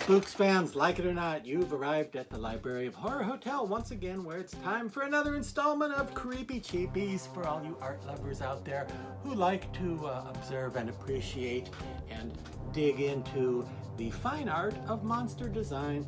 Spooks fans, like it or not, you've arrived at the Library of Horror Hotel once again, where it's time for another installment of Creepy Cheapies for all you art lovers out there who like to observe and appreciate and dig into the fine art of monster design,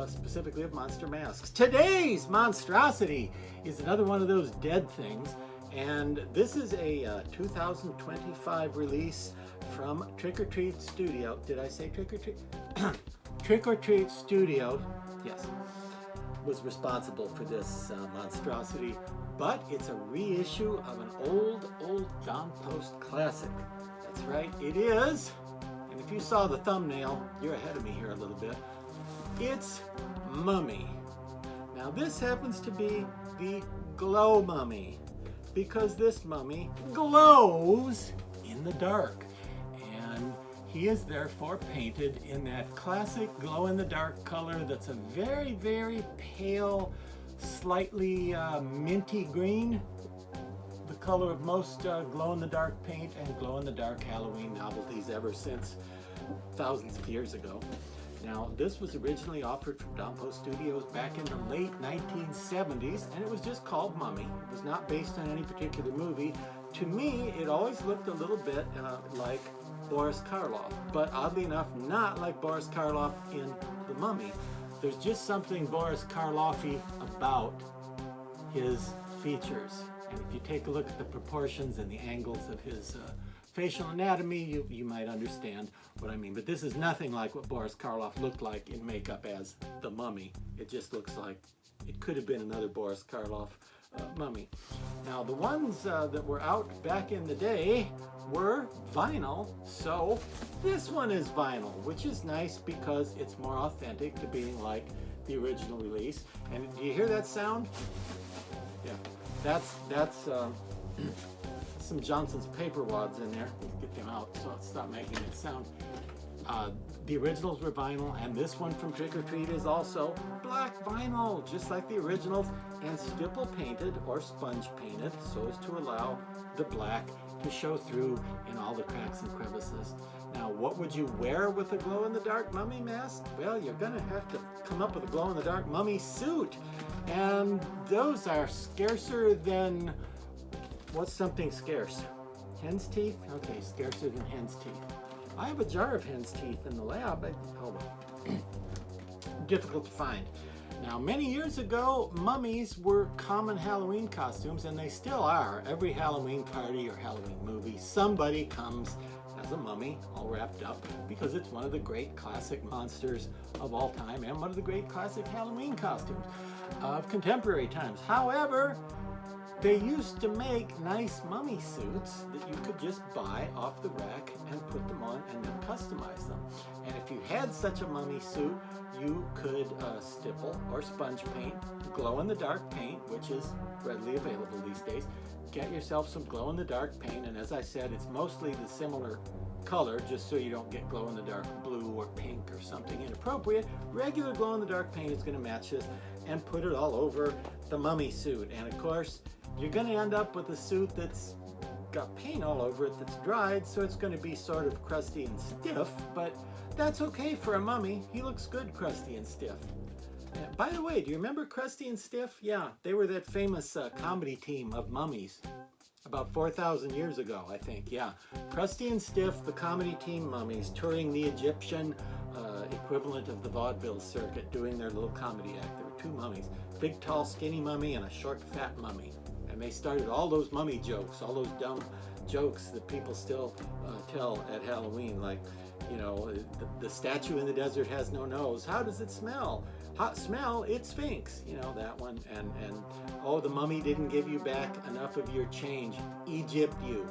specifically of monster masks. Today's monstrosity is another one of those dead things, and this is a 2025 release from Trick or Treat Studio. Did I say Trick or Treat? Trick or Treat Studio, yes, was responsible for this monstrosity, but it's a reissue of an old John Post classic. That's right, it is. And if you saw the thumbnail, you're ahead of me here a little bit. It's Mummy. Now this happens to be the glow mummy, because this mummy glows in the dark. And he is therefore painted in that classic glow-in-the-dark color that's a very, very pale, slightly minty green. The color of most glow-in-the-dark paint and glow-in-the-dark Halloween novelties ever since thousands of years ago. Now, this was originally offered from John Post Studios back in the late 1970s, and it was just called Mummy. It was not based on any particular movie. To me, it always looked a little bit like Boris Karloff, but oddly enough, not like Boris Karloff in The Mummy. There's just something Boris Karloff-y about his features. And if you take a look at the proportions and the angles of his facial anatomy, you might understand what I mean. But this is nothing like what Boris Karloff looked like in makeup as The Mummy. It just looks like it could have been another Boris Karloff mummy. Now, the ones that were out back in the day were vinyl, so this one is vinyl, which is nice because it's more authentic to being like the original release. And do you hear that sound? Yeah, that's some Johnson's paper wads in there. Let's get them out so it's stop making it sound. The originals were vinyl, and this one from Trick or Treat is also black vinyl, just like the originals, and stipple painted or sponge painted so as to allow the black to show through in all the cracks and crevices. Now, what would you wear with a glow-in-the-dark mummy mask? Well, you're gonna have to come up with a glow-in-the-dark mummy suit, and those are scarcer than... What's something scarce? Hen's teeth? Okay, scarcer than hen's teeth. I have a jar of hen's teeth in the lab, but hold on. Difficult to find. Now, many years ago, mummies were common Halloween costumes, and they still are. Every Halloween party or Halloween movie, somebody comes as a mummy, all wrapped up, because it's one of the great classic monsters of all time, and one of the great classic Halloween costumes of contemporary times. However, they used to make nice mummy suits that you could just buy off the rack and put them on and then customize them. And if you had such a mummy suit, you could stipple or sponge paint, glow-in-the-dark paint, which is readily available these days. Get yourself some glow-in-the-dark paint, and as I said, it's mostly the similar color, just so you don't get glow-in-the-dark blue or pink or something inappropriate. Regular glow-in-the-dark paint is going to match this, and put it all over the mummy suit. And of course, you're going to end up with a suit that's got paint all over it that's dried, so it's going to be sort of crusty and stiff, but that's okay for a mummy. He looks good crusty and stiff. By the way, do you remember Crusty and Stiff? Yeah, they were that famous comedy team of mummies about 4,000 years ago, I think. Yeah, Crusty and Stiff, the comedy team mummies, touring the Egyptian equivalent of the vaudeville circuit, doing their little comedy act. There were two mummies, big, tall, skinny mummy and a short, fat mummy. And they started all those mummy jokes, all those dumb jokes that people still tell at Halloween, like, you know, the statue in the desert has no nose. How does it smell? Hot smell, it stinks. You know, that one. And oh, the mummy didn't give you back enough of your change. Egypt you.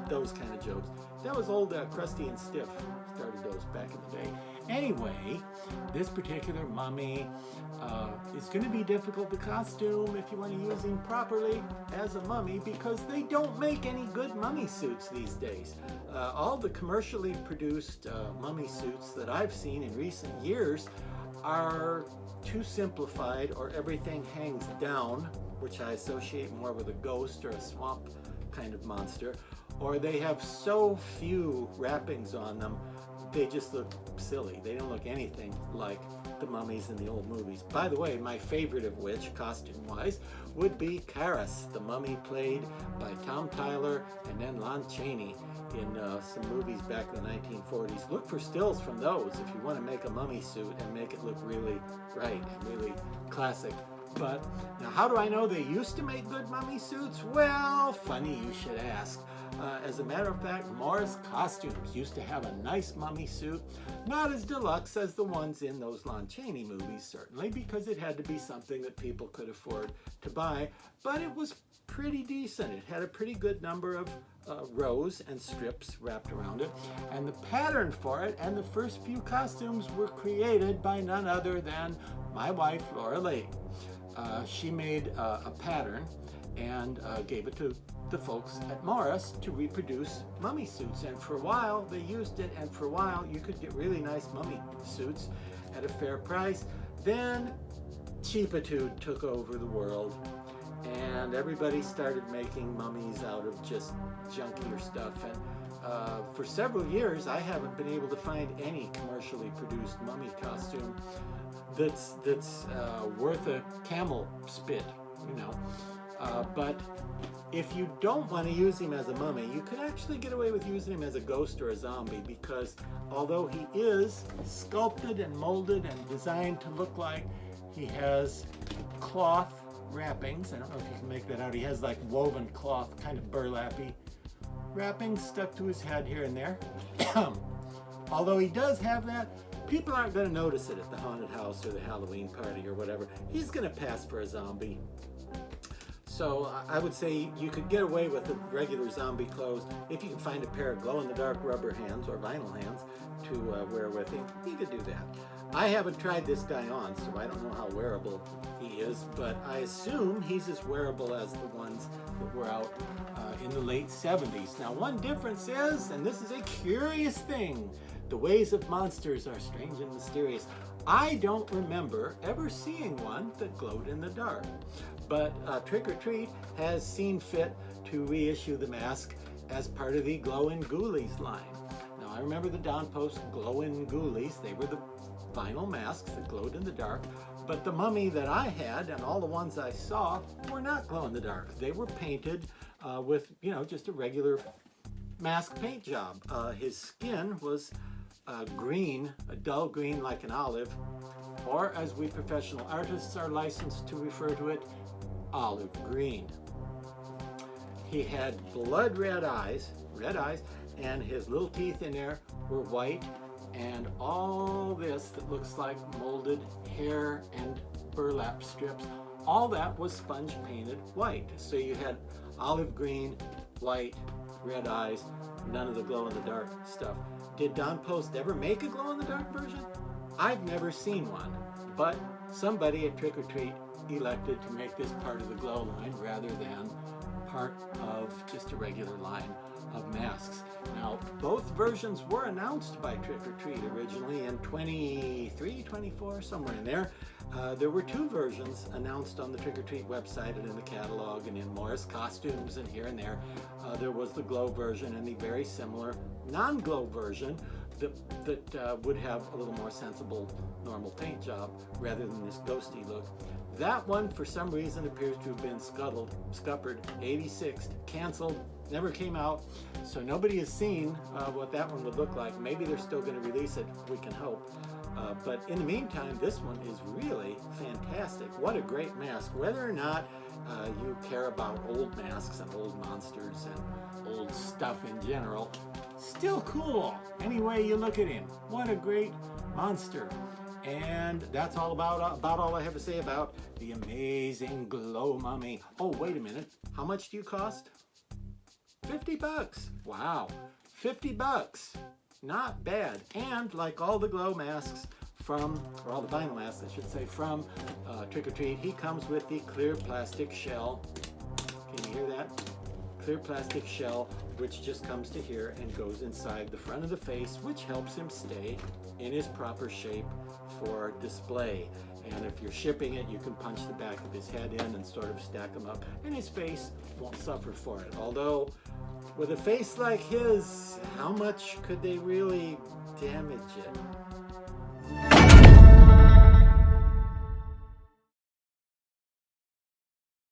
Those kind of jokes. That was old Crusty and Stiff. Started those back in the day. Anyway, this particular mummy is going to be difficult to costume if you want to use him properly as a mummy, because they don't make any good mummy suits these days. All the commercially produced mummy suits that I've seen in recent years are too simplified, or everything hangs down, which I associate more with a ghost or a swamp kind of monster, or they have so few wrappings on them they just look silly. They don't look anything like the mummies in the old movies. By the way, my favorite of which, costume-wise, would be Karis, the mummy played by Tom Tyler and then Lon Chaney in some movies back in the 1940s. Look for stills from those if you want to make a mummy suit and make it look really right and really classic. But now, how do I know they used to make good mummy suits? Well, funny you should ask. As a matter of fact, Morris Costumes used to have a nice mummy suit, not as deluxe as the ones in those Lon Chaney movies, certainly, because it had to be something that people could afford to buy, but it was pretty decent. It had a pretty good number of rows and strips wrapped around it, and the pattern for it and the first few costumes were created by none other than my wife, Laura Lady. She made a pattern and gave it to the folks at Morris to reproduce mummy suits, and for a while they used it, and for a while you could get really nice mummy suits at a fair price. Then Cheapies took over the world, and everybody started making mummies out of just junkier stuff, and for several years I haven't been able to find any commercially produced mummy costume that's worth a camel spit, you know. But if you don't want to use him as a mummy, you could actually get away with using him as a ghost or a zombie, because although he is sculpted and molded and designed to look like he has cloth wrappings, I don't know if you can make that out, he has like woven cloth, kind of burlappy wrappings stuck to his head here and there. Although he does have that, people aren't going to notice it at the haunted house or the Halloween party or whatever. He's going to pass for a zombie. So I would say you could get away with the regular zombie clothes if you can find a pair of glow-in-the-dark rubber hands or vinyl hands to wear with him. You could do that. I haven't tried this guy on, so I don't know how wearable he is, but I assume he's as wearable as the ones that were out in the late 70s. Now, one difference is, and this is a curious thing, the ways of monsters are strange and mysterious. I don't remember ever seeing one that glowed in the dark. But Trick or Treat has seen fit to reissue the mask as part of the Glowin' Ghoulies line. Now, I remember the Don Post Glowin' Ghoulies. They were the vinyl masks that glowed in the dark. But the mummy that I had and all the ones I saw were not glow in the dark. They were painted with, you know, just a regular mask paint job. His skin was green, a dull green like an olive, or as we professional artists are licensed to refer to it, olive green. He had blood red eyes, and his little teeth in there were white, and all this that looks like molded hair and burlap strips, all that was sponge painted white. So you had olive green, white, red eyes, none of the glow in the dark stuff. Did Don Post ever make a glow in the dark version? I've never seen one, but somebody at Trick or Treat elected to make this part of the glow line rather than part of just a regular line of masks. Now, both versions were announced by Trick or Treat originally in 23, 24, somewhere in there. There were two versions announced on the Trick or Treat website and in the catalog and in Morris Costumes and here and there. There was the glow version and the very similar non-glow version that would have a little more sensible normal paint job rather than this ghosty look. That one, for some reason, appears to have been scuppered, 86'd, canceled, never came out, so nobody has seen what that one would look like. Maybe they're still going to release it, we can hope. But in the meantime, this one is really fantastic. What a great mask. Whether or not you care about old masks and old monsters and old stuff in general, still cool. Any way you look at him, what a great monster. And that's all about all I have to say about the amazing Glow Mummy. Oh, wait a minute. How much do you cost? $50. Wow. $50. Not bad. And like all the glow masks from, or all the vinyl masks, I should say, from Trick or Treat, he comes with the clear plastic shell. Can you hear that? Clear plastic shell, which just comes to here and goes inside the front of the face, which helps him stay in his proper shape for display. And if you're shipping it, you can punch the back of his head in and sort of stack him up, and his face won't suffer for it. Although, with a face like his, how much could they really damage it.